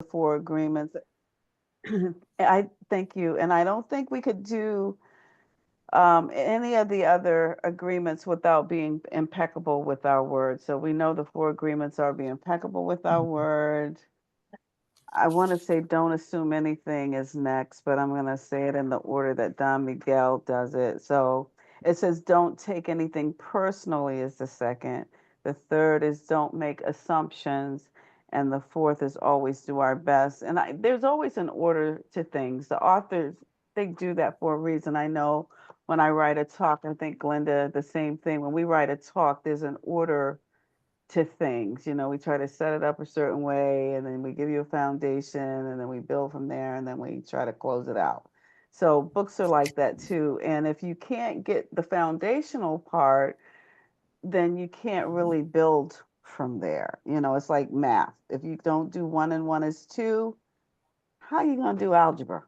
4 agreements. I thank you. And I don't think we could do any of the other agreements without being impeccable with our word. So we know the 4 agreements are be impeccable with our word. I want to say don't assume anything is next, but I'm going to say it in the order that Don Miguel does it. So it says don't take anything personally is the second. The third is don't make assumptions. And the fourth is always do our best. And there's always an order to things. The authors, they do that for a reason. I know when I write a talk, I think Glenda, the same thing. When we write a talk, there's an order to things. We try to set it up a certain way, and then we give you a foundation, and then we build from there, and then we try to close it out. So books are like that too. And if you can't get the foundational part, then you can't really build from there. It's like math. If you don't do 1 and 1 is 2, how are you going to do algebra?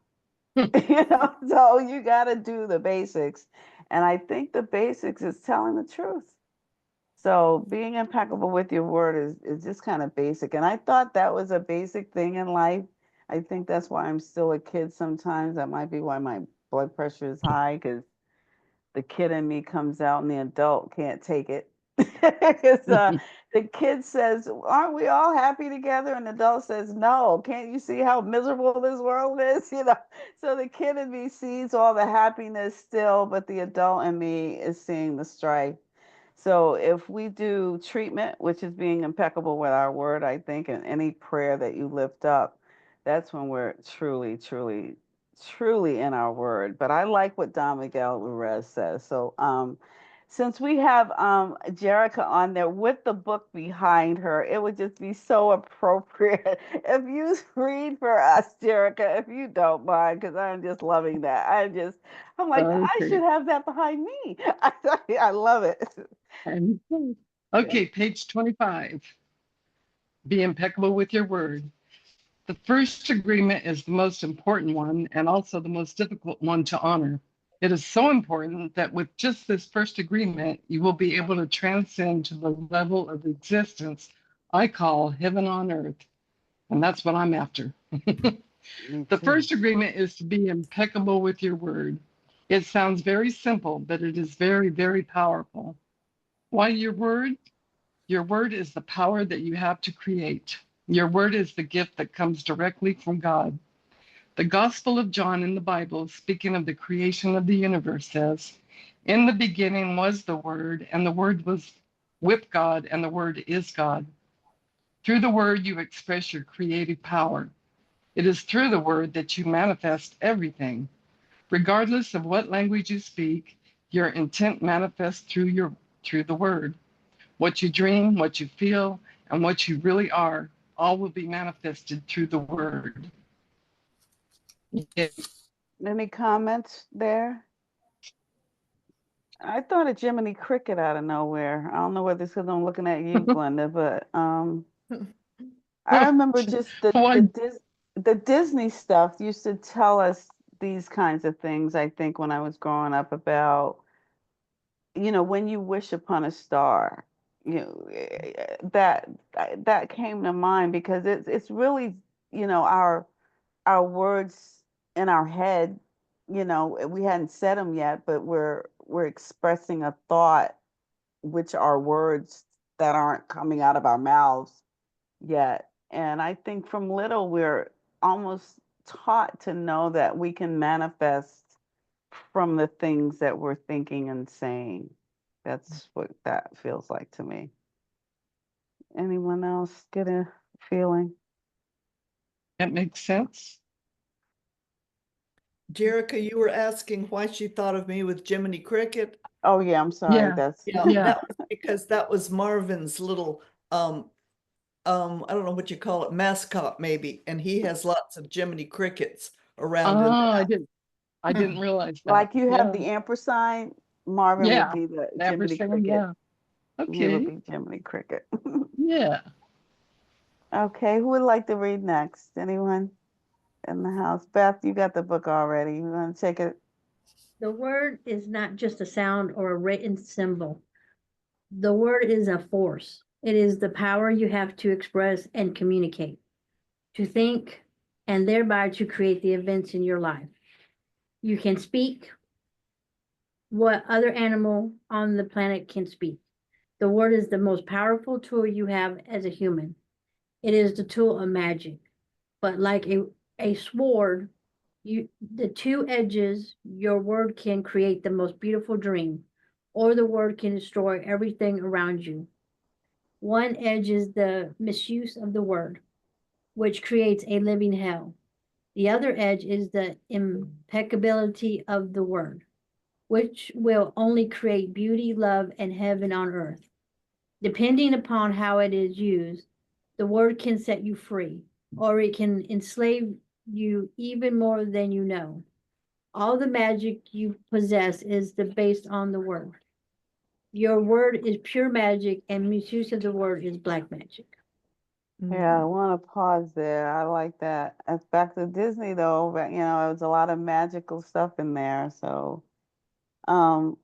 So you got to do the basics. And I think the basics is telling the truth. So being impeccable with your word is just kind of basic. And I thought that was a basic thing in life. I think that's why I'm still a kid sometimes. That might be why my blood pressure is high, because the kid in me comes out and the adult can't take it. Because the kid says, aren't we all happy together? And the adult says, no, can't you see how miserable this world is? So the kid in me sees all the happiness still, but the adult in me is seeing the strife. So if we do treatment, which is being impeccable with our word, I think, and any prayer that you lift up, that's when we're truly, truly, truly in our word. But I like what Don Miguel Ruiz says. So since we have Jerica on there with the book behind her, it would just be so appropriate if you read for us, Jerica, if you don't mind, because I'm just loving that. I'm like, I Okay. should have that behind me. I love it. And okay, page 25. Be impeccable with your word. The first agreement is the most important one and also the most difficult one to honor. It is so important that with just this first agreement, you will be able to transcend to the level of existence I call heaven on earth. And that's what I'm after. Me The too. first agreement is to be impeccable with your word. It sounds very simple, but it is very, very powerful. Why your word? Your word is the power that you have to create. Your word is the gift that comes directly from God. The Gospel of John in the Bible, speaking of the creation of the universe, says, in the beginning was the Word, and the Word was with God, and the Word is God. Through the Word, you express your creative power. It is through the Word that you manifest everything. Regardless of what language you speak, your intent manifests through the Word. What you dream, what you feel, and what you really are, all will be manifested through the Word. Any comments there? I thought of Jiminy Cricket out of nowhere. I don't know whether it's because I'm looking at you, Glenda, but I remember just Why? the Disney stuff used to tell us these kinds of things. I think when I was growing up about, when you wish upon a star, that came to mind because it's really, our words in our head, we hadn't said them yet, but we're expressing a thought, which are words that aren't coming out of our mouths yet. And I think from little we're almost taught to know that we can manifest from the things that we're thinking and saying. That's what that feels like to me. Anyone else get a feeling? That makes sense. Jerica, you were asking why she thought of me with Jiminy Cricket. Oh yeah, I'm sorry. Yeah, That's Yeah, yeah. that was because that was Marvin's little I don't know what you call it, mascot maybe, and he has lots of Jiminy Crickets around in Ah, the I house. didn't realize that. like you have Yeah, the ampersand. Marvin would yeah. be the Jiminy Everything, Cricket. yeah. You would Okay, be Jiminy Cricket. yeah. Okay, who would like to read next? Anyone in the house? Beth, you got the book already. You want to take it? The word is not just a sound or a written symbol. The word is a force. It is the power you have to express and communicate. to think, and thereby to create the events in your life. You can speak what other animal on the planet can speak. The word is the most powerful tool you have as a human. It is the tool of magic. But like a sword, the two edges, your word can create the most beautiful dream, or the word can destroy everything around you. One edge is the misuse of the word, which creates a living hell. The other edge is the impeccability of the word, which will only create beauty, love, and heaven on earth. Depending upon how it is used, the word can set you free, or it can enslave you even more than you know. All the magic you possess is based on the word. Your word is pure magic, and misuse of the word is black magic. Yeah, I Mm. want to pause there. I like that. Back to Disney though, but you know, it was a lot of magical stuff in there. So, um,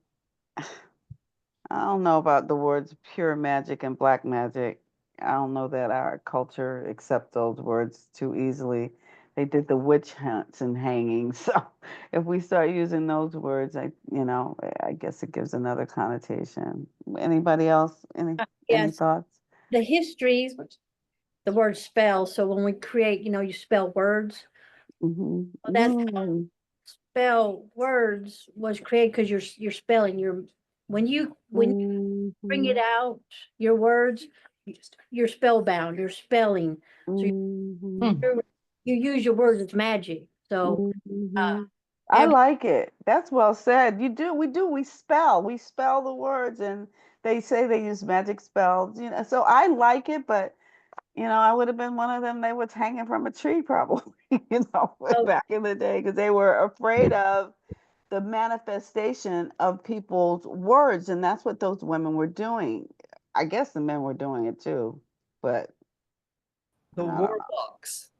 I don't know about the words pure magic and black magic. I don't know that our culture accepts those words too easily. They did the witch hunts and hangings. So if we start using those words, I guess it gives another connotation. Anybody else? Any Yes, thoughts? the histories, the word spell. So when we create, you spell words. Mm-hmm. Well, that's how spell words was created because you're spelling your when you bring it Mm-hmm. out, your words, you're spellbound, you're spelling. So Mm-hmm. Hmm. you use your words, it's magic. So Mm-hmm. I every like it. That's well said. We spell the words, and they say they use magic spells, so I like it, but I would have been one of them. They was hanging from a tree probably, so back in the day because they were afraid of the manifestation of people's words, and that's what those women were doing. I guess the men were doing it too, but The I don't warlocks.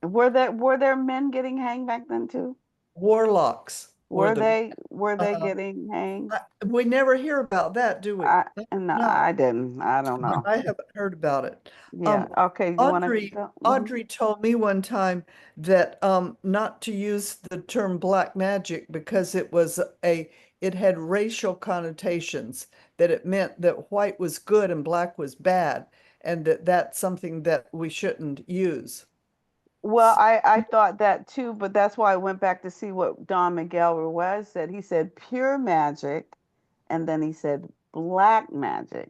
know. Were there men getting hanged back then too? Warlocks were Were the they were they uh, getting hanged? we never hear about that, do we? I No, No, I didn't. I don't know. I haven't heard about it. Yeah. Um, Okay. You want to Audrey, go? Audrey told me one time that not to use the term black magic because it had racial connotations, that it meant that white was good and black was bad, and that's something that we shouldn't use. Well, I thought that too, but that's why I went back to see what Don Miguel Ruiz said. He said pure magic, and then he said black magic.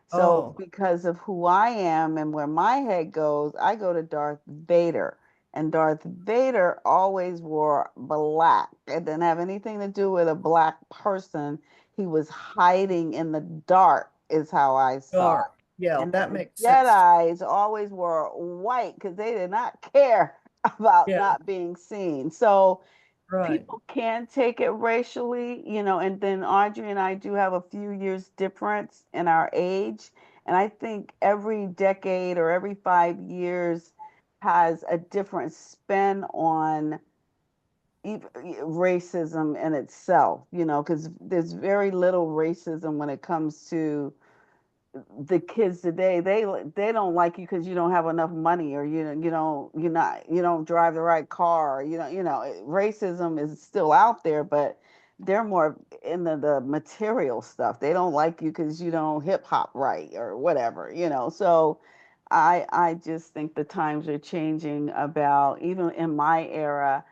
So Oh, because of who I am and where my head goes, I go to Darth Vader. And Darth Vader always wore black. It didn't have anything to do with a black person. He was hiding in the dark, is how I saw it. dark. Yeah, And then that the makes sense. Jedi's always wore white because they did not care about Yeah, not being seen. So right. people can take it racially, and then Audrey and I do have a few years difference in our age. And I think every decade or every 5 years has a different spin on racism in itself, because there's very little racism when it comes to the kids today. They don't like you because you don't have enough money, or you don't drive the right car, or racism is still out there, but they're more in the material stuff. They don't like you because you don't hip hop right or whatever, so I just think the times are changing. About even in my era,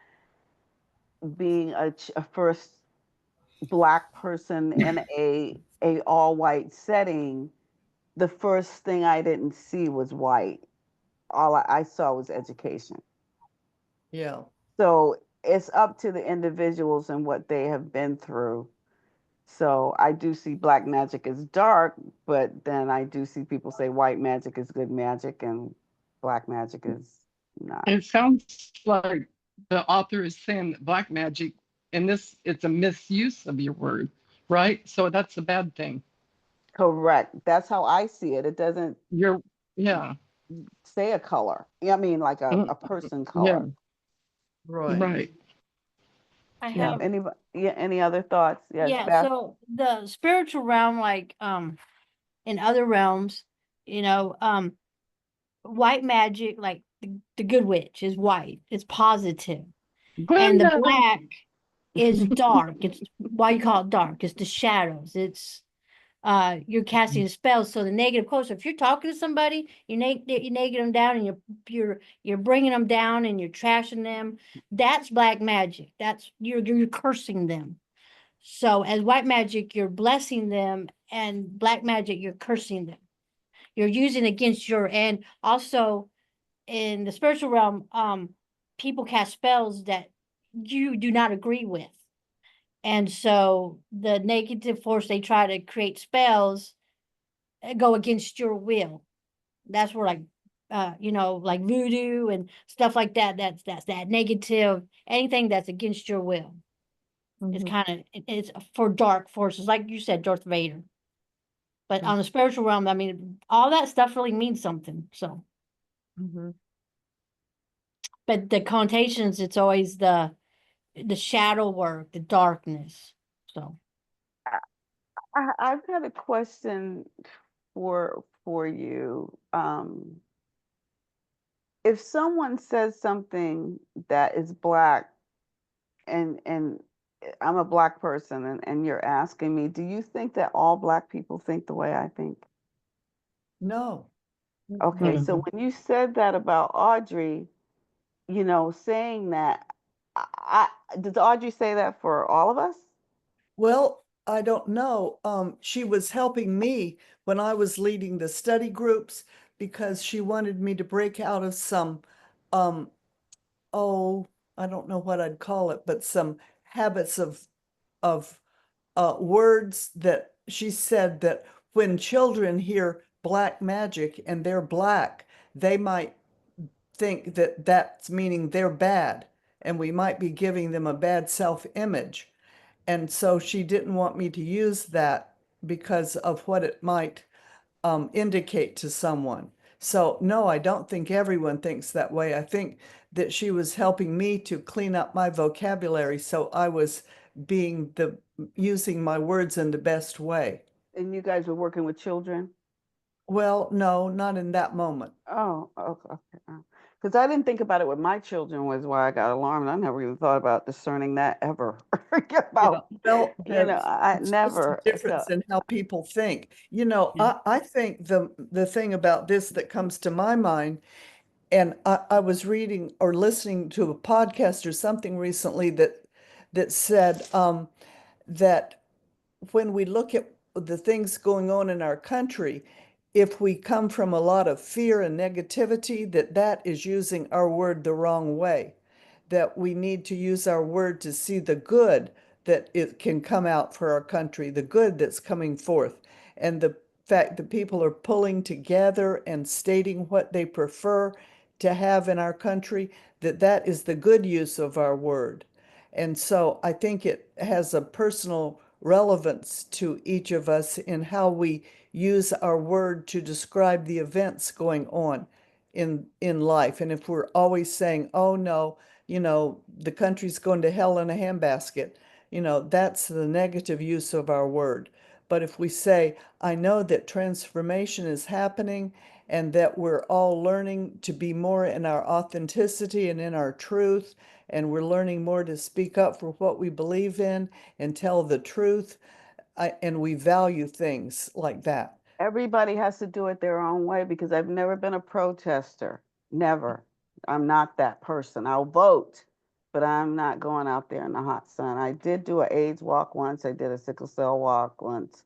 being a first black person in a all white setting, the first thing I didn't see was white. All I saw was education. Yeah. So it's up to the individuals and what they have been through. So I do see black magic as dark, but then I do see people say white magic is good magic and black magic is not. It sounds like the author is saying that black magic, and it's a misuse of your word, right? So that's a bad thing. Correct. That's how I see it. It doesn't You're, yeah, say a color. I mean, like mm, a person yeah, color. Right. right. I Yeah. have Any other thoughts? Yes, yeah, Beth. so the spiritual realm, like in other realms, you know, white magic, like the good witch is white. It's positive. And the Glenda. black is dark. It's why you call it dark. It's the shadows. It's you're casting a spell. So the negative quote. So if you're talking to somebody, you're negating them down, and you're bringing them down, and you're trashing them. That's black magic. That's you're cursing them. So as white magic, you're blessing them, and black magic, you're cursing them. You're using against your, and also in the spiritual realm, people cast spells that you do not agree with. And so the negative force, they try to create spells go against your will. That's where like like voodoo and stuff like that. That's that negative, anything that's against your will. It's Mhm. kind of it's for dark forces, like you said, Darth Vader. But on the spiritual realm, I mean, all that stuff really means something. So, Mhm. but the connotations, it's always the shadow work, the darkness. So, I've got a question for you. If someone says something that is black, and I'm a black person, and you're asking me, do you think that all black people think the way I think? No. Okay, Mhm. so when you said that about Audrey, saying that, did Audrey say that for all of us? Well, I don't know. She was helping me when I was leading the study groups because she wanted me to break out of some, um, oh, I don't know what I'd call it, but some habits of words that she said that when children hear black magic and they're black, they might think that that's meaning they're bad, and we might be giving them a bad self-image. And so she didn't want me to use that because of what it might indicate to someone. So, no, I don't think everyone thinks that way. I think that she was helping me to clean up my vocabulary so I was being using my words in the best way. And you guys were working with children? Well, no, not in that moment. Oh, okay. Because I didn't think about it with my children, was why I got alarmed. I never even thought about discerning that ever. Yeah, About, well, I it's just a never. So, difference in how people think. Yeah. I think the thing about this that comes to my mind, and I was reading or listening to a podcast or something recently that said that when we look at the things going on in our country, if we come from a lot of fear and negativity, that is using our word the wrong way, that we need to use our word to see the good that it can come out for our country, the good that's coming forth, and the fact that people are pulling together and stating what they prefer to have in our country, that is the good use of our word. And so I think it has a personal relevance to each of us in how we use our word to describe the events going on in life. And if we're always saying, oh no, the country's going to hell in a handbasket, that's the negative use of our word. But if we say, I know that transformation is happening and that we're all learning to be more in our authenticity and in our truth, and we're learning more to speak up for what we believe in and tell the truth, and we value things like that. everybody has to do it their own way, because I've never been a protester. Never. I'm not that person. I'll vote, but I'm not going out there in the hot sun. I did do an AIDS walk once. I did a sickle cell walk once.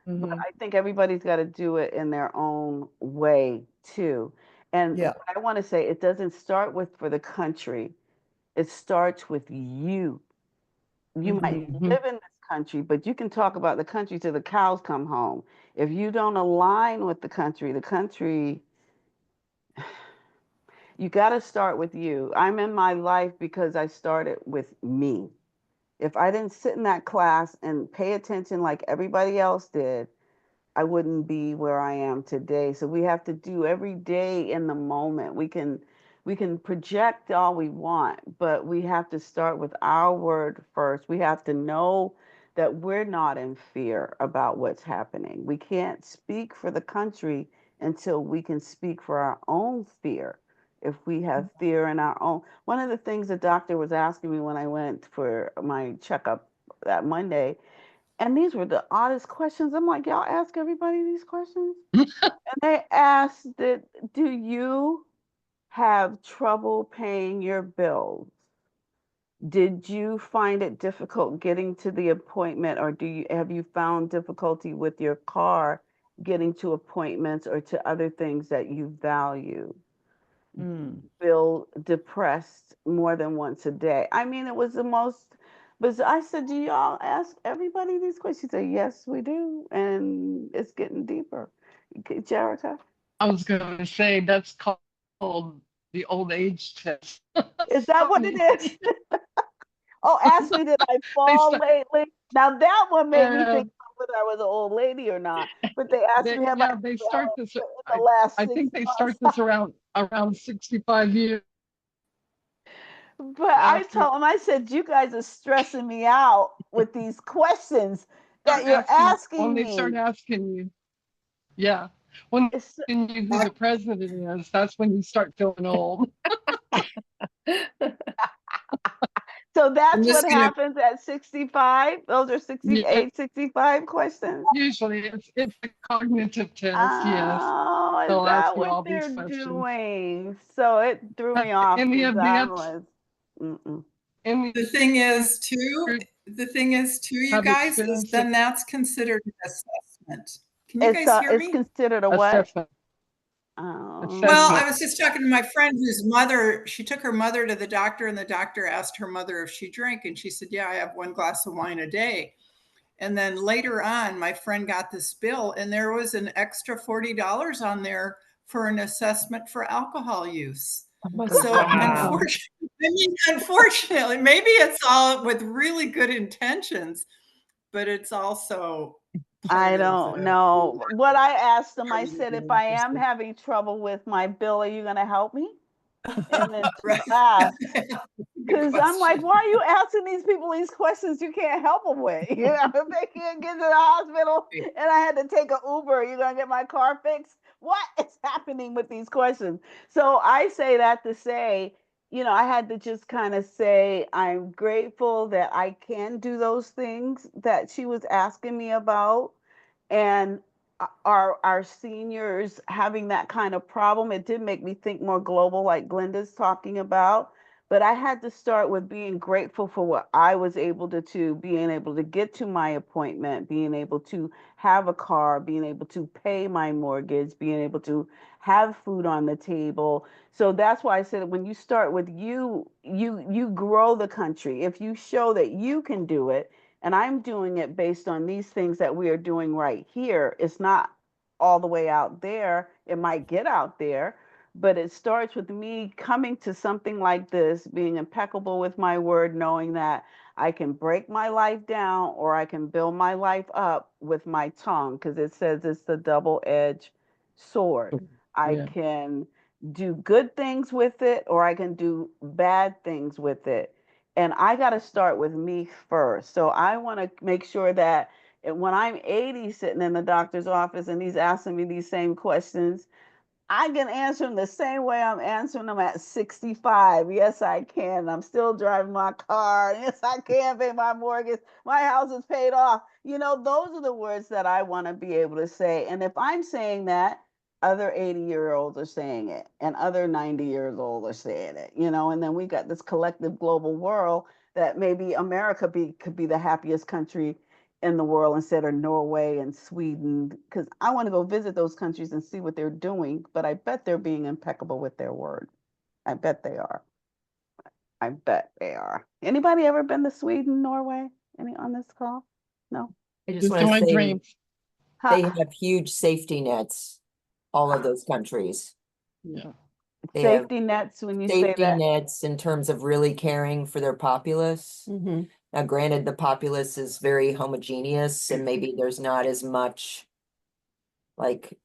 But Hmm. I think everybody's got to do it in their own way too. And Yeah. what I want to say, it doesn't start with for the country. It starts with you. You Hmm. might Mhm. live in this country, but you can talk about the country till the cows come home. If you don't align with the country, you got to start with you. I'm in my life because I started with me. If I didn't sit in that class and pay attention like everybody else did, I wouldn't be where I am today. So we have to do every day in the moment. We can project all we want, but we have to start with our word first. We have to know that we're not in fear about what's happening. We can't speak for the country until we can speak for our own fear. if we have fear in our own. One of the things the doctor was asking me when I went for my checkup that Monday, and these were the oddest questions. I'm like, y'all ask everybody these questions? And they asked that, do you have trouble paying your bills? Did you find it difficult getting to the appointment, or have you found difficulty with your car getting to appointments or to other things that you value? Feel depressed more than once a day? I mean, it was the most, but I said, do y'all ask everybody these questions? She said, yes, we do. And it's getting deeper. Jerica? I was going to say that's called the old age test. Is that what it is? Oh, ask me, did I They fall start, lately? Now that one made me uh, think about whether I was an old lady or not. But they asked me, have I they start fell this. in the last I six think they start months? this around 65 years But I after. told them, I said, you guys are stressing me out with these questions that Start you're asking when asking they start me. asking you. Yeah, when It's, asking you who the president is, that's when you start feeling old. so I'm that's what just gonna, happens at 65. Those are Yeah, 68, 65 questions. usually it's a cognitive test. Yes, Oh, is they'll ask that you what all these they're questions. doing? So it threw me off In the because I event, was, mm-mm. in the thing is too, the you have guys, is experienced then that's considered an assessment. Can you It's guys hear it's me? considered a what? assessment, Well, Oh, I assessment. was just talking to my friend whose mother, she took her mother to the doctor, and the doctor asked her mother if she drank. And she said, yeah, I have 1 glass of wine a day. And then later on, my friend got this bill, and there was an extra $40 on there for an assessment for alcohol use. So Wow. unfortunately, maybe it's all with really good intentions, but it's also I part of don't the know. What I asked them, I part of said, if the I am having trouble with my bill, are you going to help me? And then she right. laughed. Good Because I'm like, question. why are you asking these people these questions you can't help them with? You know, if they can't get to the hospital and I had to take an Uber, you're going to get my car fixed? What is happening with these questions? So I say that to say, you know, I had to just kind of say, I'm grateful that I can do those things that she was asking me about. And our seniors having that kind of problem, it did make me think more global, like Glenda's talking about. But I had to start with being grateful for what I was able to do, being able to get to my appointment, being able to have a car, being able to pay my mortgage, being able to have food on the table. So that's why I said when you start with you, you grow the country. If you show that you can do it, and I'm doing it based on these things that we are doing right here. It's not all the way out there. It might get out there, but it starts with me coming to something like this, being impeccable with my word, knowing that I can break my life down or I can build my life up with my tongue, because it says it's the double-edged sword. I Yeah. can do good things with it or I can do bad things with it. And I got to start with me first. So I want to make sure that when I'm 80 sitting in the doctor's office and he's asking me these same questions, I can answer them the same way I'm answering them at 65. Yes, I can. I'm still driving my car. Yes, I can pay my mortgage. My house is paid off. You know, those are the words that I want to be able to say. And if I'm saying that, other 80-year-olds are saying it, and other 90 years old are saying it, you know, and then we got this collective global world that maybe America could be the happiest country in the world instead of Norway and Sweden, because I want to go visit those countries and see what they're doing, but I bet they're being impeccable with their word. I bet they are. I bet they are. Anybody ever been to Sweden, Norway? Any on this call? No? I just Just want in to my say dreams. they Huh. have huge safety nets, all of those countries. Yeah. They have Safety nets when you say safety that. nets in terms of really caring for their populace. Now, granted, the populace is very homogeneous and maybe there's not as much like,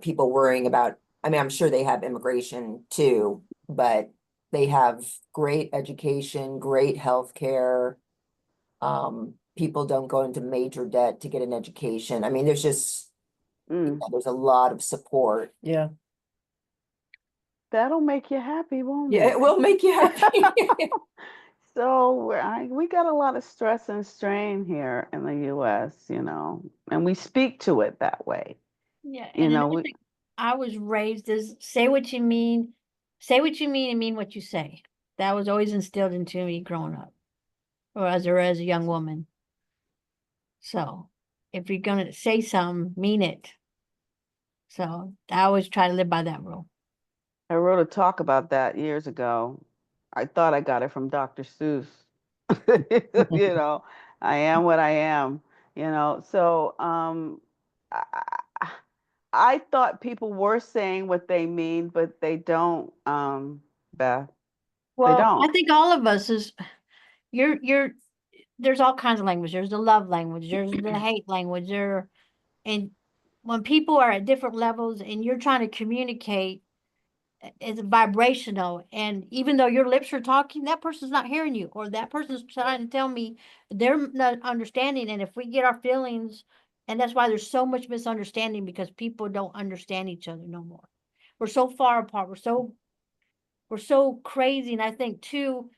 people worrying about, I mean, I'm sure they have immigration too, but they have great education, great healthcare. People don't go into major debt to get an education. I mean, there's just, Mm. there's a lot of support. Yeah. That'll make you happy, won't Yeah, it? it will make you happy. So we got a lot of stress and strain here in the U.S., and we speak to it that way. Yeah, You and know, another thing I was raised is say what you mean and mean what you say. That was always instilled into me growing up, or as a young woman. So if you're gonna say something, mean it. So I always try to live by that rule. I wrote a talk about that years ago. I thought I got it from Dr. Seuss. You know, I am what I am, So I, I I thought people were saying what they mean, but they don't, Beth. They Well, I don't. think all of us is you're there's all kinds of language. There's the love language, there's the hate language, and when people are at different levels and you're trying to communicate, it's vibrational. And even though your lips are talking, that person's not hearing you, or that person's trying to tell me they're not understanding. And if we get our feelings, and that's why there's so much misunderstanding because people don't understand each other no more. We're so far apart. We're so crazy. And I think too,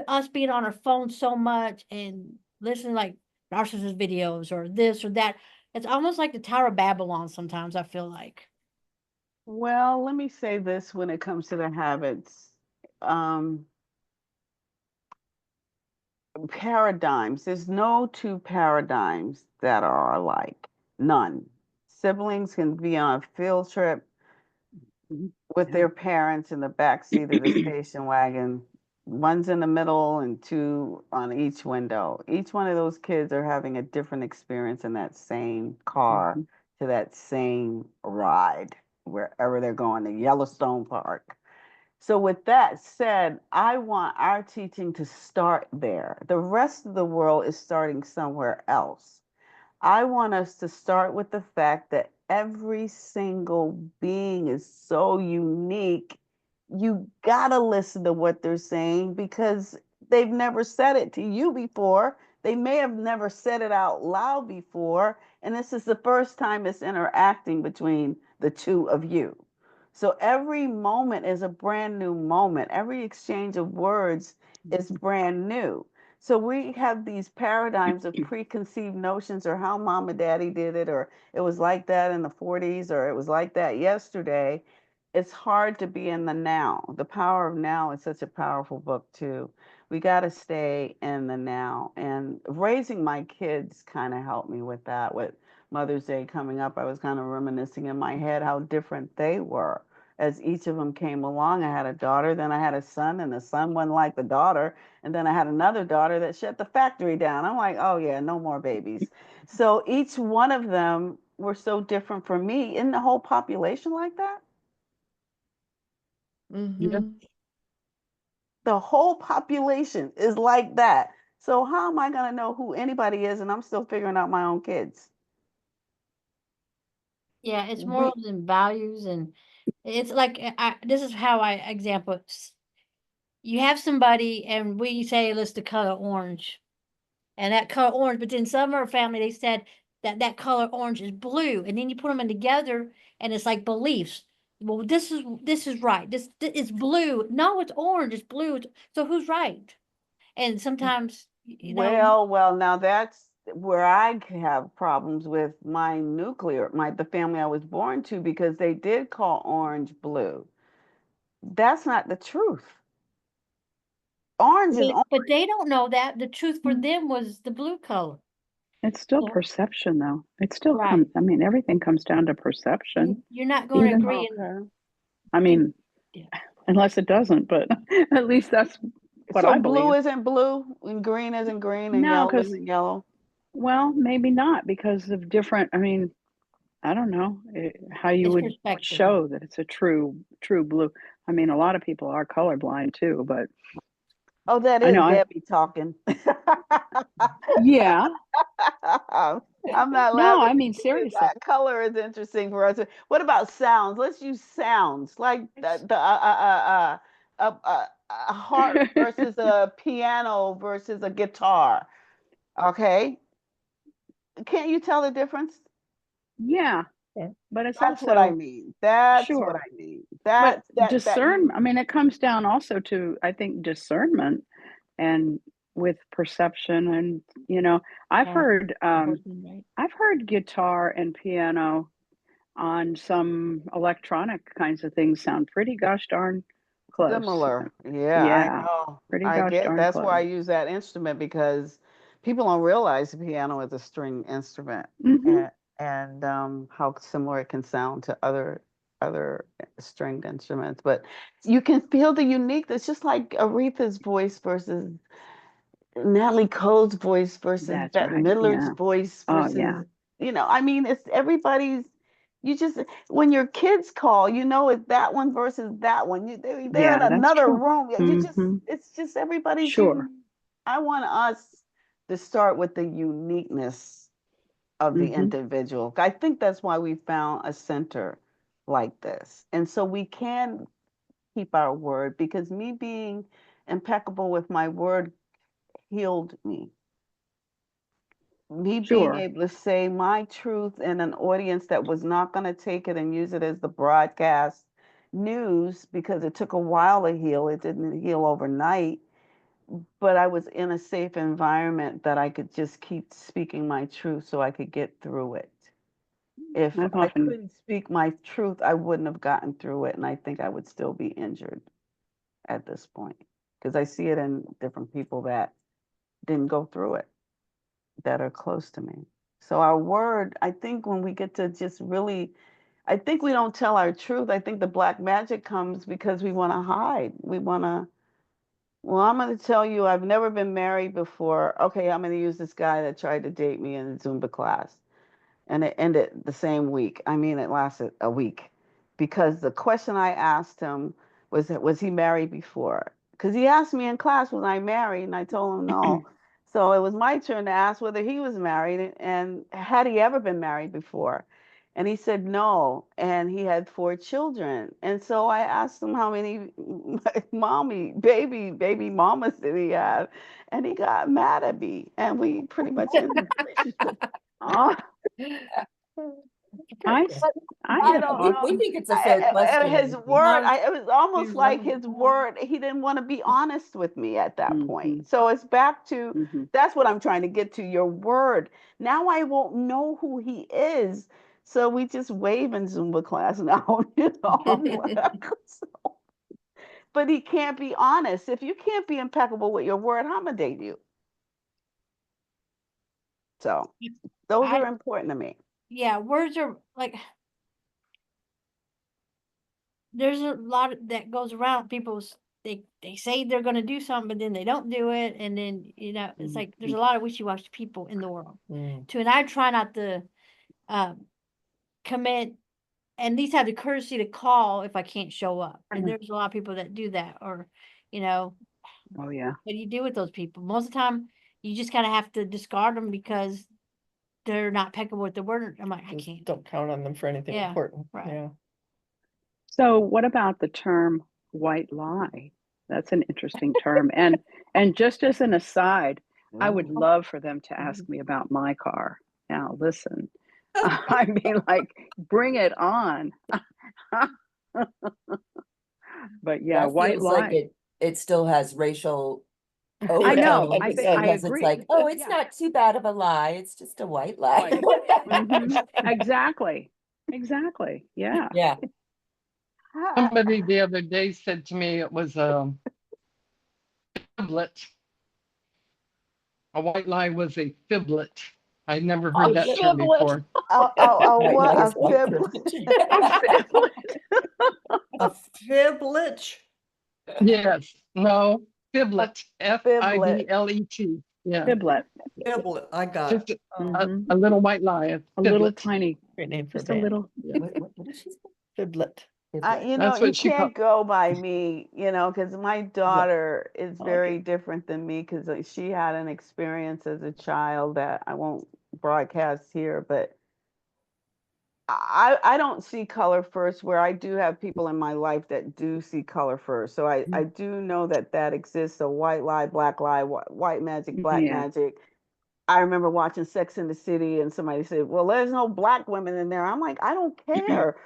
us being on our phone so much and listening like narcissist videos or this or that, it's almost like the Tower of Babylon sometimes, I feel like. Well, let me say this when it comes to the habits. Um, Paradigms. There's no two paradigms that are alike. None. Siblings can be on a field trip with their parents in the back seat of the station wagon. One's in the middle and two on each window. Each one of those kids are having a different experience in that same car to that same ride, wherever they're going to Yellowstone Park. So, with that said, I want our teaching to start there. The rest of the world is starting somewhere else. I want us to start with the fact that every single being is so unique. You gotta listen to what they're saying because they've never said it to you before. They may have never said it out loud before. And this is the first time it's interacting between the two of you. So every moment is a brand new moment. Every exchange of words is brand new. So we have these paradigms of preconceived notions or how mom and daddy did it, or it was like that in the 40s, or it was like that yesterday. It's hard to be in the now. The Power of Now is such a powerful book, too. We got to stay in the now. And raising my kids kind of helped me with that. With Mother's Day coming up, I was kind of reminiscing in my head how different they were as each of them came along. I had a daughter, then I had a son, and the son wasn't like the daughter. And then I had another daughter that shut the factory down. I'm like, oh yeah, no more babies. So each one of them were so different for me. Isn't the whole population like that? The whole population is like that. So how am I going to know who anybody is and I'm still figuring out my own kids? Yeah, it's We morals and values, and it's like this is how I example. You have somebody, and we say let's the color orange, and that color orange. But then some of our family they said that color orange is blue, and then you put them in together, and it's like beliefs. Well, this is right. This is blue. No, it's orange. It's blue. So who's right? And sometimes well, now that's where I have problems with the family I was born to, because they did call orange blue. That's not the truth. Orange is orange. but they don't know that the truth for them was the blue color. It's still So, perception, though. It still right. comes, I mean, everything comes down to perception. You're not going to Even, agree. Okay. I mean, Yeah. unless it doesn't, but at least that's what So I blue believe. isn't blue and green isn't green and No, yellow because, isn't yellow. well, maybe not because of different, I mean, I don't know how you It's would perspective. show that it's a true blue. I mean, a lot of people are colorblind too, but Oh, that I is know Debbie talking. yeah. I'm not No, laughing I mean, at you. seriously. That color is interesting for us. What about sounds? Let's use sounds like a harp versus a piano versus a guitar. Okay, can't you tell the difference? Yeah. But it's That's what I also mean. That's what sure. I mean. But That you I mean, it comes down also to, I think, discernment and with perception and, I've Yeah. heard Important, right? I've heard guitar and piano on some electronic kinds of things sound pretty gosh darn close. similar. Yeah, I Yeah, know. pretty I gosh get darn that's why I close. use that instrument because people don't realize the piano is a string instrument Hmm. and how similar it can sound to other stringed instruments. But you can feel the uniqueness, just like Aretha's voice versus Natalie Cole's voice versus That's Bette right. Midler's Yeah. voice Oh, yeah. versus, I mean, it's everybody's. You just when your kids call, it's that one versus that one. They're in Yeah, that's another true. room. Hmm. It's just everybody's Sure. unique. I want us to start with the uniqueness of the Hmm. individual. I think that's why we found a center like this, and so we can keep our word because me being impeccable with my word healed me being Sure. able to say my truth in an audience that was not going to take it and use it as the broadcast news because it took a while to heal. It didn't heal overnight, but I was in a safe environment that I could just keep speaking my truth so I could get through it. If I've I often, couldn't speak my truth, I wouldn't have gotten through it. And I think I would still be injured at this point because I see it in different people that didn't go through it, that are close to me. So our word, I think when we get to just really, I think we don't tell our truth. I think the black magic comes because we want to hide. We want to, well, I'm going to tell you, I've never been married before. Okay, I'm going to use this guy that tried to date me in a Zumba class. And it ended the same week. I mean, it lasted a week because the question I asked him was he married before? Because he asked me in class, was I married? And I told him no. So it was my turn to ask whether he was married and had he ever been married before? And he said no. And he had 4 children. And so I asked him how many baby mamas did he have? And he got mad at me. And we pretty much ended the relationship. oh, I, But I I have don't We, know. we often, think it's a fair And question. his and we- word, Love, it was we almost like love his word, he didn't want to be honest with me at that hmm point. So it's back to hmm that's what I'm trying to get to your word. Now I won't know who he is. So we just wave in Zumba class now, So- but he can't be honest. If you can't be impeccable with your word, how am I date you? So those I are important to me. yeah, words are like there's a lot that goes around people's they say they're going to do something but then they don't do it and then it's like there's a lot of wishy-washy people in the world Mm. too, and I try not to commit, at least have the courtesy to call if I can't show up, and there's a lot of people that do that, or oh yeah, what do you do with those people? Most of the time you just kind of have to discard them because they're not impeccable with the word. I'm like, I Just can't. don't count on them for anything Yeah, important. right. Yeah. so what about the term white lie? That's an interesting term. And just as an aside, I would love for them to ask me about my car. Now listen, I mean, like, bring it on. But yeah, That white feels like lie. it still has racial I know. overtones I because it's agree. like, oh, it's Yeah. not too bad of a lie. It's just a white lie. Exactly. Exactly. Yeah. Yeah. Somebody the other day said to me it was a fiblet. A white lie was a fiblet. I'd never heard that term before. White What lie a is white fib. A fiblet. Yes. No. Fiblet. Fiblet. Fiblet. Yeah. Fiblet. Fiblet. I got Just it. a little white lie. A A little fiblet. tiny, Great name for a just a band. little. Yeah. What did she say? Fiblet. You That's you what she called. can't go by me, because my daughter is I like very it. different than me because she had an experience as a child that I won't broadcast here, but I don't see color first, where I do have people in my life that do see color first. So I do know that exists, a white lie, black lie, white magic, black Yeah. magic. I remember watching Sex in the City and somebody said, well, there's no black women in there. I'm like, I don't care.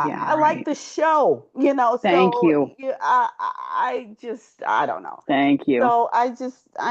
Yeah, I like right. the show, you know, Thank so you. yeah, I just, I don't know. Thank you. So I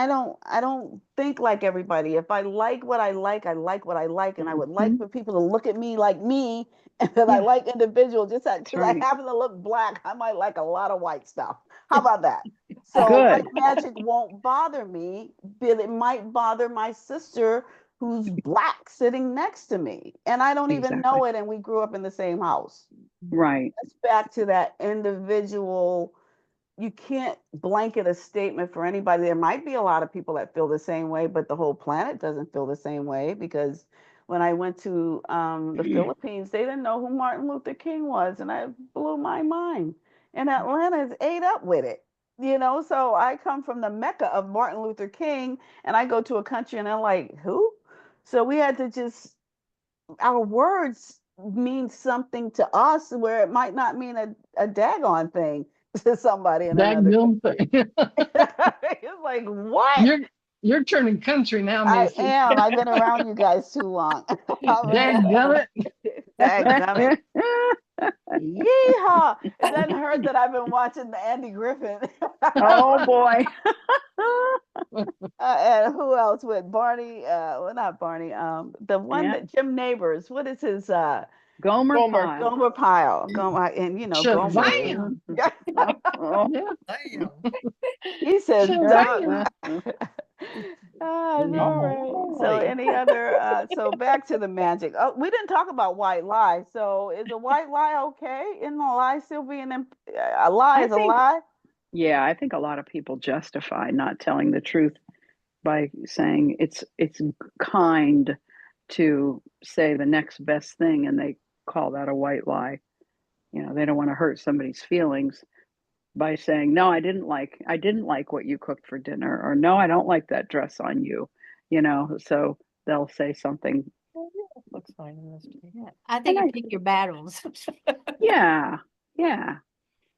don't think like everybody. If I like what I like what I like, and I would like Mhm. for people to look at me like me, and that I Yeah, like individuals. Just that's because I right. happen to look black, I might like a lot of white stuff. How about that? So Good. white magic won't bother me, but it might bother my sister who's black sitting next to me, and I don't even Exactly. know it, and we grew up in the same house. Right. That's back to that individual. You can't blanket a statement for anybody. There might be a lot of people that feel the same way, but the whole planet doesn't feel the same way, because when I went to the Philippines, they didn't know who Martin Luther King was, and it blew my mind. And Atlanta's ate up with it, you know. So I come from the mecca of Martin Luther King, and I go to a country and they're like, who? So we had to just, our words mean something to us where it might not mean a daggone thing to somebody in That another gum country. thing. It's like, what? You're turning country now, I Macy. am. I've been around you guys too long. All right. Dadgummit. Dadgummit. Yeehaw. And then heard that I've been watching the Andy Griffin. Oh boy. And who else with Barney? Well, not Barney. The one Yeah. that Jim Neighbors. What is his Gomer Gomer. Pyle. Gomer Pyle? Gomer, and you know, Gomer. Shazam. Oh. Yeah. He says, Shazam. it's all right. So Holy. any other so back to the magic. Oh, we didn't talk about white lie. So is a white lie okay? Isn't a lie still being a lie I is a think, lie? yeah, I think a lot of people justify not telling the truth by saying it's kind to say the next best thing, and they call that a white lie. You know, they don't want to hurt somebody's feelings by saying, no, I didn't like what you cooked for dinner, or no, I don't like that dress on you, you know. So they'll say something. Looks fine in this too. Yeah, I think And you pick your battles. yeah, yeah,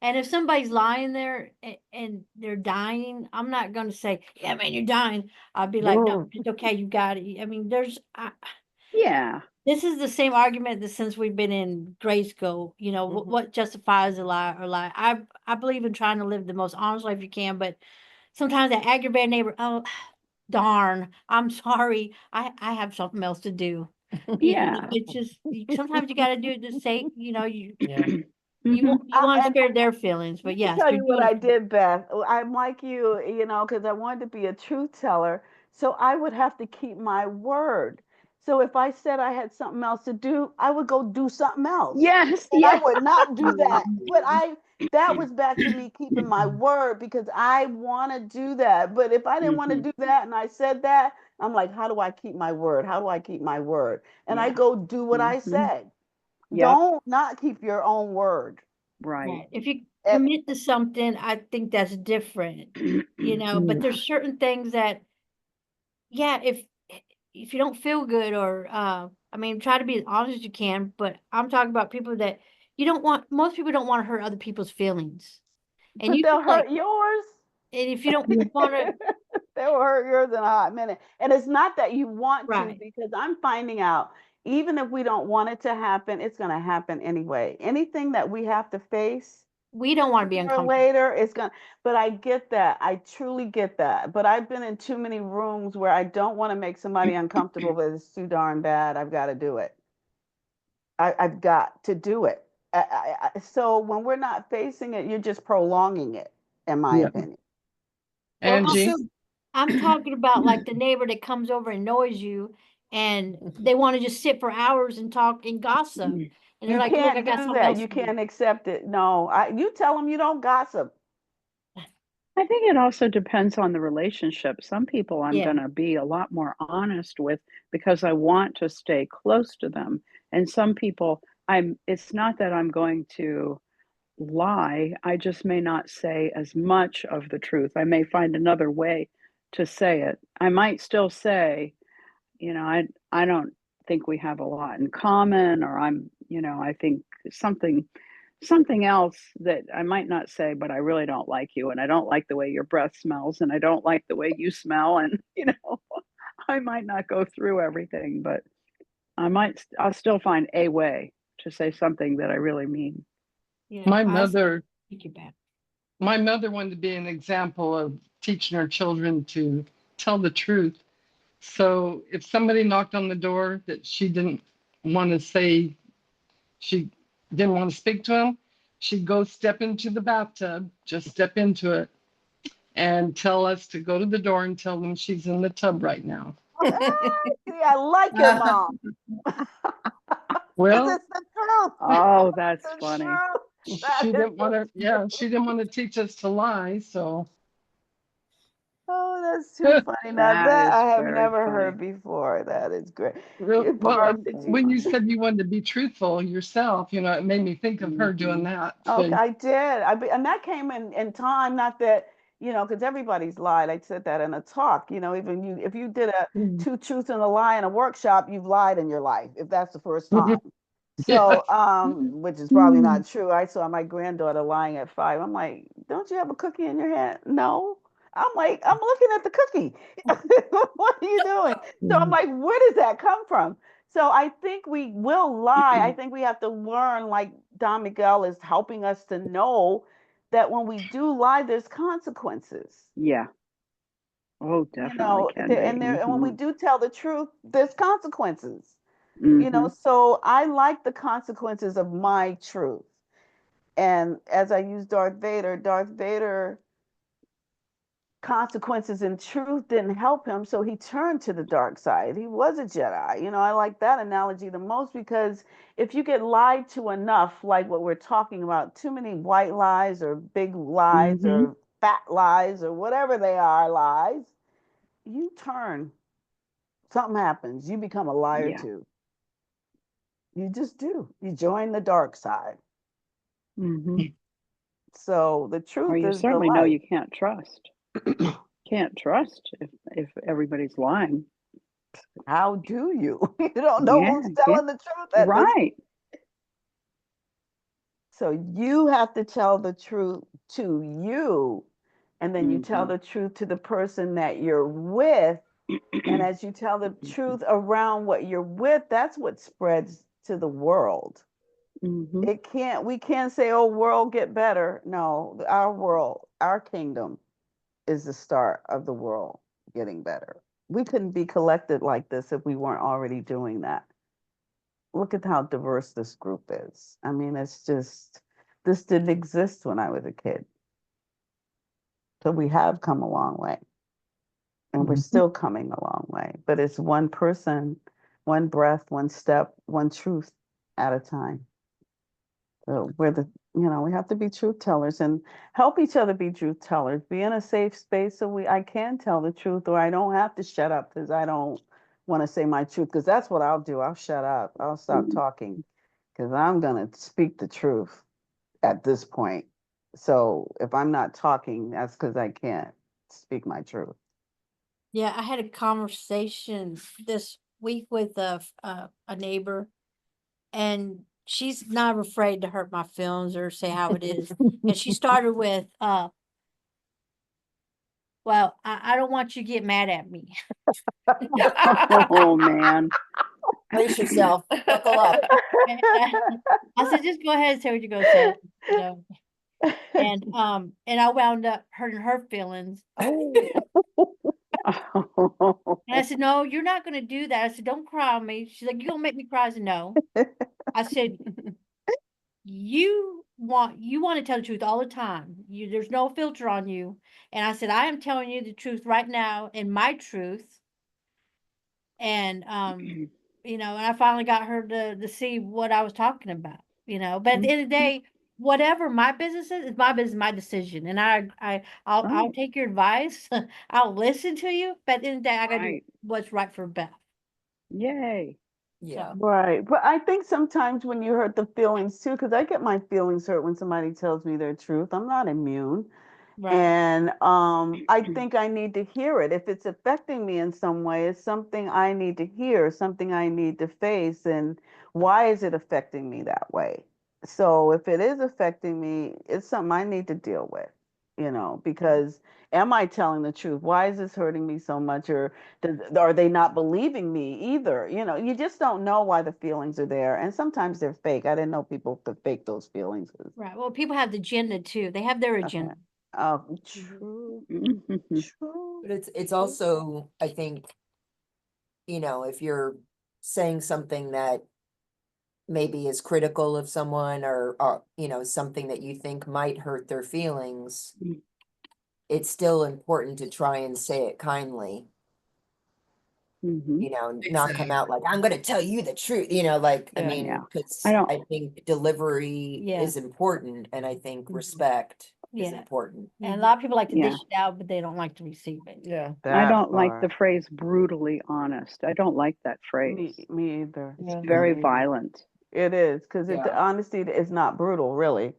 And if somebody's lying there and they're dying, I'm not going to say, yeah, man, you're dying. I'll be like, no, it's okay. You got it. I mean, yeah, this is the same argument that since we've been in grade school, you know, Mhm. what justifies a lie or lie. I believe in trying to live the most honest life you can, but sometimes that aggravated neighbor, oh, darn, I'm sorry. I have something else to do. You know, yeah. it's just, sometimes you got to do it to say, you know, Yeah. you Mhm. want to And spare their feelings, but let me yes, tell you're you what doing I it. did, Beth. I'm like you know, because I wanted to be a truth teller. So I would have to keep my word. So if I said I had something else to do, I would go do something else. Yes, And I yes. would not do that. Mhm. But that was back to me keeping my word, because I want to do that. But if I didn't want to Mhm. do that and I said that, I'm like, how do I keep my word? How do I keep my word? And I Yeah. go do what I Mhm. said. Yep. Don't not keep your own word. Right. Right. If you And commit to something, I think that's different, you know, but Yeah. there's certain things that, yeah, if you don't feel good or, I mean, try to be as honest as you can, but I'm talking about people that you don't want, most people don't want to hurt other people's feelings. And but you they'll just like, hurt yours. and if you don't want to, They will hurt yours in a hot minute. And it's not that you want to, right. because I'm finding out, even if we don't want it to happen, it's going to happen anyway. Anything that we have to face We don't want to be sooner or uncomfortable. later, it's going to, but I get that. I truly get that. But I've been in too many rooms where I don't want to make somebody uncomfortable, but it's too darn bad. I've got to do it. I've got to do it. So when we're not facing it, you're just prolonging it, in my Yeah. opinion. Well, Angie. also, I'm talking about like the neighbor that comes over and annoys you and they want to just sit for hours and talk and gossip. And they're You like, look, I can't got do something that. else You to do. can't accept it. No, you tell them you don't gossip. I think it also depends on the relationship. Some people I'm Yeah. going to be a lot more honest with because I want to stay close to them. And some people, it's not that I'm going to lie, I just may not say as much of the truth. I may find another way to say it. I might still say, you know, I don't think we have a lot in common, or I think something else that I might not say, but I really don't like you, and I don't like the way your breath smells, and I don't like the way you smell, and I might not go through everything, but I'll still find a way to say something that I really mean. My I mother, take you back. my mother wanted to be an example of teaching her children to tell the truth. So if somebody knocked on the door that she didn't want to say, she didn't want to speak to him, she'd go step into the bathtub, just step into it, and tell us to go to the door and tell them she's in the tub right now. See, I like your mom. Well, It's the truth. Oh, that's The funny. truth. That she is didn't want the to, yeah, truth. she didn't want to teach us to lie. So Oh, that's too funny. Now That that is I have very never funny. heard before. That is great. real, well, Barb, did you? when you said you wanted to be truthful yourself, it made me think of her doing that. Okay, So, I did. And that came in time, not that, because everybody's lied. I said that in a talk, even if you did a two truths and a lie in a workshop, you've lied in your life, if that's the first time. yeah. So, which is probably not true. I saw my granddaughter lying at 5. I'm like, don't you have a cookie in your hand? No. I'm like, I'm looking at the cookie. What are you doing? So I'm like, where does that come from? So I think we will lie. I think we have to learn, like Don Miguel is helping us to know that when we do lie, there's consequences. Yeah. Oh, definitely can And be. and when we do tell the truth, there's consequences. Mm-hmm. So I like the consequences of my truth. And as I use Darth Vader consequences and truth didn't help him, so he turned to the dark side. He was a Jedi. I like that analogy the most, because if you get lied to enough, like what we're talking about, too many white lies or big lies Mm-hmm. or fat lies or whatever they are, lies, you turn. Something happens. You become a liar Yeah. too. You just do. You join the dark side. Mm-hmm. So the Or truth you is the certainly know light. you can't trust. Can't trust if everybody's lying. How do you? You don't know Yeah, who's can't. telling the truth at this. Right. So you have to tell the truth to you, and then you tell Mm-hmm. the truth to the person that you're with. And as you tell the truth around what you're with, that's what spreads to the world. Mm-hmm. We can't say, oh, world, get better. No, our world, our kingdom is the start of the world getting better. We couldn't be collected like this if we weren't already doing that. Look at how diverse this group is. I mean, it's just, this didn't exist when I was a kid. So we have come a long way, and we're still coming a long way. But it's one person, one breath, one step, one truth at a time. So we have to be truth tellers and help each other be truth tellers. Be in a safe space so I can tell the truth, or I don't have to shut up because I don't want to say my truth. Because that's what I'll do. I'll shut up. I'll stop talking because I'm gonna speak the truth at this point. So if I'm not talking, that's because I can't speak my truth. Yeah, I had a conversation this week with a neighbor, and she's not afraid to hurt my feelings or say how it is. And she started with, well, I don't want you to get mad at me. Oh man. Brace yourself. Buckle up. And I said, just go ahead and say what you're gonna say, you know. And I wound up hurting her feelings. And I said, no, you're not gonna do that. I said, don't cry on me. She's like, you gonna make me cry? I said, no. I said, you want to tell the truth all the time. There's no filter on you. And I said, I am telling you the truth right now, and my truth. And and I finally got her to see what I was talking about, But at the end of the day, whatever my business is my business, my decision. And I'll take your advice. I'll listen to you, but at the end of the day, I gotta do Right. what's right for Beth. Yay. Yeah. So, Right. But I think sometimes when you hurt the feelings too, because I get my feelings hurt when somebody tells me their truth. I'm not immune. right. And I think I need to hear it. If it's affecting me in some way, it's something I need to hear, something I need to face. And why is it affecting me that way? So if it is affecting me, it's something I need to deal with. because am I telling the truth? Why is this hurting me so much? Or are they not believing me either? You just don't know why the feelings are there. And sometimes they're fake. I didn't know people could fake those feelings. Right. Well, people have the agenda too. They have their agenda. Oh, true, true. But it's also, I think, if you're saying something that maybe is critical of someone or something that you think might hurt their feelings, it's still important to try and say it kindly. Not come out like, I'm going to tell you the truth, I mean, Yeah. because I don't- I think delivery Yeah. is important, and I think respect is Yeah. important. And a lot of people like to Yeah. dish it out, but they don't like to receive it. Yeah. I That don't like the part. phrase brutally honest. I don't like that phrase. Me either. It's very violent. It is, because Yeah. honesty is not brutal, really.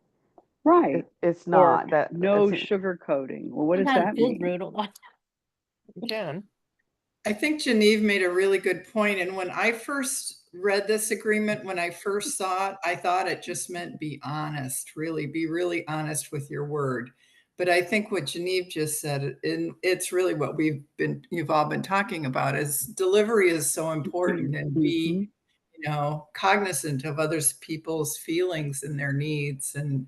Right. It's Or not that. no sugarcoating. Well, what does Sometimes that it feels mean? brutal. You can. I think Genevieve made a really good point. And when I first read this agreement, when I first saw it, I thought it just meant be honest, be really honest with your word. But I think what Genevieve just said, and it's really what you've all been talking about, is delivery is so important, and be, cognizant of others people's feelings and their needs, and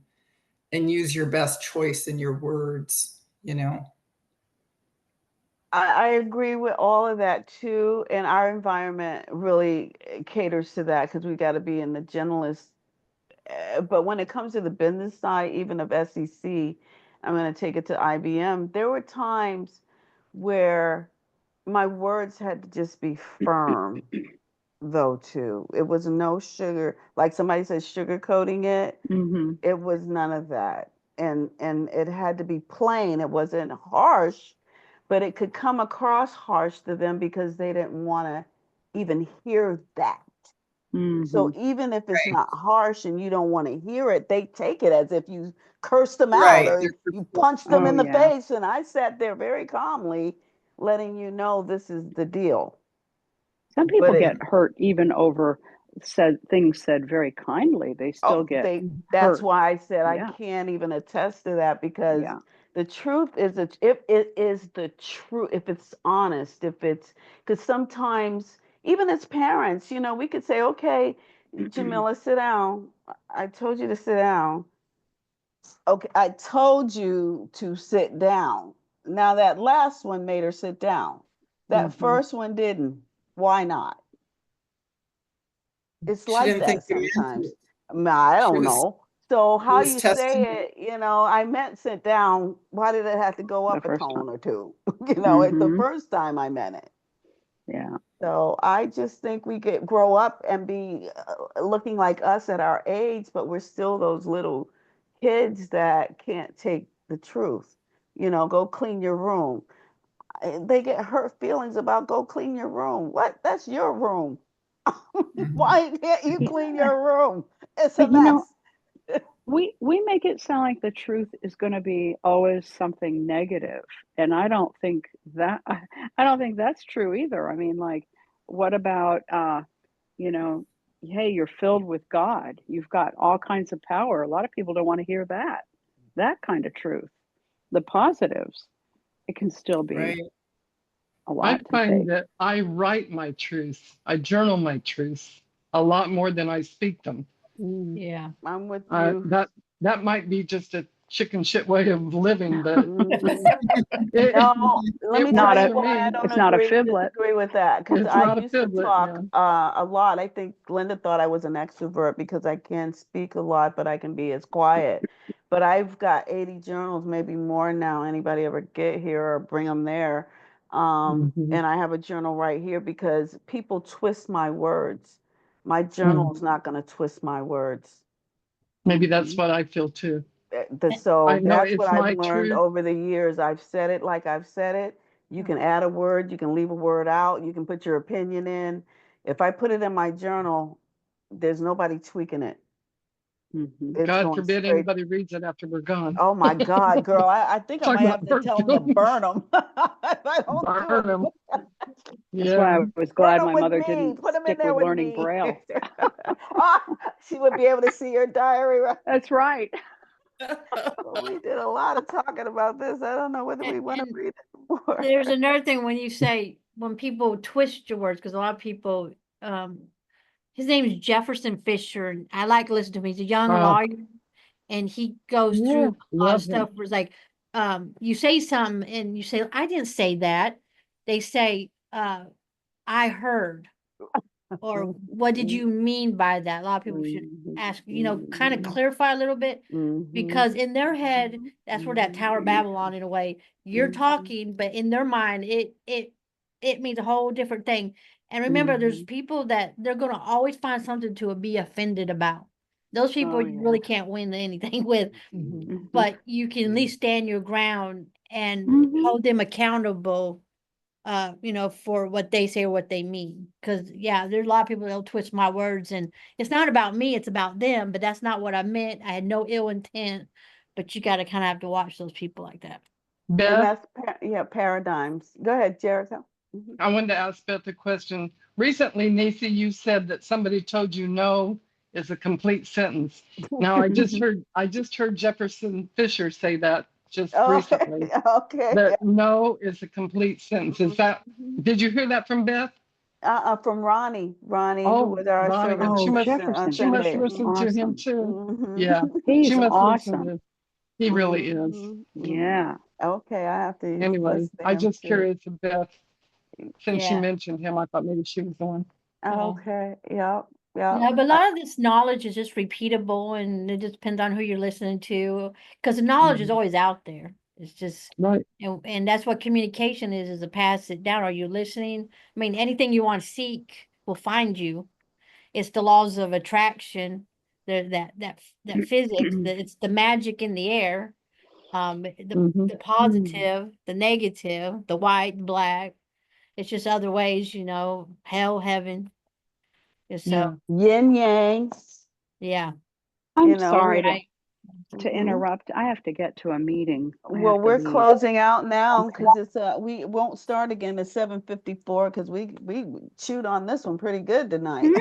use your best choice in your words. I agree with all of that too, and our environment really caters to that because we got to be in the gentlest. But when it comes to the business side, even of SEC, I'm going to take it to IBM. There were times where my words had to just be firm, though, too. It was no sugar, like somebody said, sugarcoating it. Mm-hmm. It was none of that, and it had to be plain. It wasn't harsh, but it could come across harsh to them because they didn't want to even hear that. Mm-hmm. So even if it's Right. not harsh and you don't want to hear it, they take it as if you cursed them out Right. or you punched them Oh, in the yeah. face. And I sat there very calmly, letting you know this is the deal. Some people But get hurt even over things said very kindly. They still get that's hurt. why I said I Yeah. can't even attest to that because Yeah. the truth is that if it is the truth, if it's honest, if it's because sometimes even as parents, we could say, okay, Jamila, sit down. I told you to sit down. Okay, I told you to sit down. Now that last one made her sit down. That Mhm. first one didn't. Why not? It's She like didn't think that you meant sometimes. it. I She don't was know. So she how was you testing. say it, I meant sit down. Why did it have to go The up a first tone time. or two? It's the Mhm. first time I meant it. Yeah. So I just think we could grow up and be looking like us at our age, but we're still those little kids that can't take the truth. Go clean your room. They get hurt feelings about go clean your room. What? That's your room. Mhm. Why can't you clean your room? It's a But mess. we make it sound like the truth is going to be always something negative, and I don't think that's true either. I mean, like, what about you know, hey, you're filled with God. You've got all kinds of power. A lot of people don't want to hear that kind of truth. The positives, it can still be Right. a I lot to find take. that I write my truths. I journal my truths a lot more than I speak them. Yeah. I'm with you. That might be just a chicken shit way of living, but Mhm. it, No, let me it tell Not works you a for why I me. don't it's not a agree, fiblet. disagree with that. Because It's I not a used to fiblet. talk Yeah. a lot. I think Linda thought I was an extrovert because I can speak a lot, but I can be as quiet. But I've got 80 journals, maybe more now. Anybody ever get here or bring them there? Mhm. And I have a journal right here because people twist my words. My Mm. journal is not going to twist my words. Maybe that's Mhm. what I feel too. So I know that's what it's I've my learned truth. over the years. I've said it like I've said it. You can add a word, you can leave a word out, you can put your opinion in. If I put it in my journal, there's nobody tweaking it. Mhm. It's God going forbid straight. anybody reads it after we're gone. Oh my God, girl. I think I might Talking have about to burnt tell them to feelings. burn them if I don't do Burn them. it. That's why Yeah. I was Burn glad them my with mother me. didn't Put them in stick there with with learning me. Braille. Ah, she would be able to see your diary. Right? That's right. Well, we did a lot of talking about this. I don't know whether we want to And read it more. there's another thing when you say, when people twist your words, because a lot of people, his name is Jefferson Fisher, and I like to listen to him. He's a young lawyer, and he goes Yeah, through a lot of love him. stuff where it's like, you say something and you say, I didn't say that. They say, I heard, or what did you mean by that? A lot of people should ask, kind of clarify a little bit, because in their head, that's where that Tower of Babylon, in a way, you're talking, but in their mind, it means a whole different thing. And remember, there's people that they're gonna always find something to be offended about. Those people Oh, you yeah. really can't win anything with, but you can at least stand your ground and hold them accountable, for what they say or what they mean. Because yeah, there's a lot of people that'll twist my words, and it's not about me, it's about them. But that's not what I meant. I had no ill intent. But you got to kind of have to watch those people like that. And Beth, that's paradigms. Go ahead, Jericho. I wanted to ask Beth a question. Recently, Nisi, you said that somebody told you no is a complete sentence. Now, I just heard Jefferson Fisher say that just recently. Okay. That no is a complete sentence. Is that? Did you hear that from Beth? From Ronnie, who Oh, was our Ronnie, service she must Jefferson. she must Sunday. listen to him Awesome. too. Yeah, He's she must listen awesome. to. He really is. Yeah. Okay, I have to Anyway, listen to I him just too. curious if Beth, since she Yeah. mentioned him, I thought maybe she was the one. Okay, yeah. No, but a lot of this knowledge is just repeatable, and it just depends on who you're listening to. Because the knowledge is always out there. It's just, Right. and that's what communication is to pass it down. Are you listening? I mean, anything you want to seek will find you. It's the laws of attraction, that physics, it's the magic in the air, the positive, the negative, the white, black. It's just other ways, hell, heaven. And so, Yin yang. yeah. I'm we sorry Right. to interrupt. I have to get to a meeting. I Well, have to we're leave. closing out now Okay. because it's we won't start again at 7:54 because we chewed on this one pretty good tonight.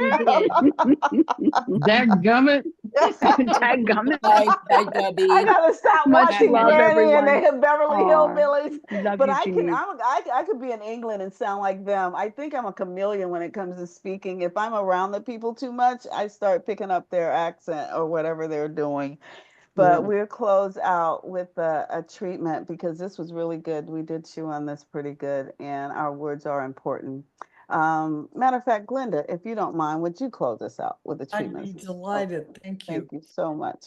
Dadgummit. Dadgummit. Bye, Debbie. I gotta stop Much watching love, Granny and everyone. the Beverly Aw, Hillbillies. love But you, I can Jeannie. I could be in England and sound like them. I think I'm a chameleon when it comes to speaking. If I'm around the people too much, I start picking up their accent or whatever they're doing. But we'll close out with a treatment because this was really good. We did chew on this pretty good, and our words are important. Matter of fact, Glenda, if you don't mind, would you close us out with a I'd treatment? be delighted. Thank you. Thank you so much.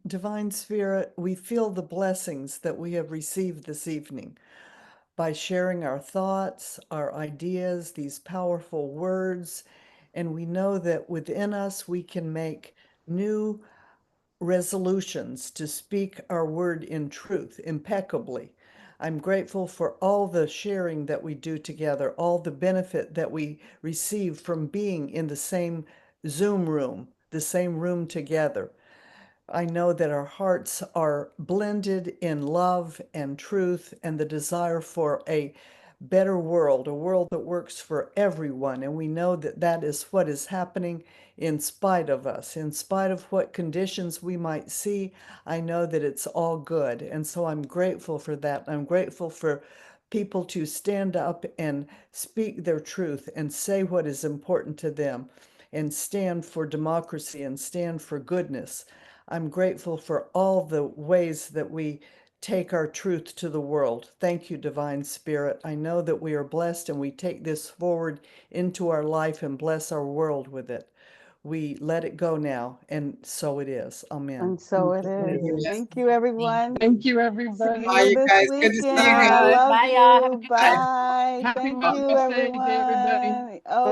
Divine Spirit, we feel the blessings that we have received this evening by sharing our thoughts, our ideas, these powerful words. And we know that within us, we can make new resolutions to speak our word in truth impeccably. I'm grateful for all the sharing that we do together, all the benefit that we receive from being in the same Zoom room, the same room together. I know that our hearts are blended in love and truth and the desire for a better world, a world that works for everyone. And we know that that is what is happening in spite of us, in spite of what conditions we might see. I know that it's all good. And so I'm grateful for that. I'm grateful for people to stand up and speak their truth and say what is important to them and stand for democracy and stand for goodness. I'm grateful for all the ways that we take our truth to the world. Thank you, Divine Spirit. I know that we are blessed and we take this forward into our life and bless our world with it. We let it go now, and so it is. Amen. And so it is. Yes. Thank you, everyone. Thank you, See everybody. Bye, you you this guys. Good to see you weekend. I guys. love Bye, y'all. Have a you. good Bye. Happy Thank Mother's you, Day to everybody. everyone. Oh.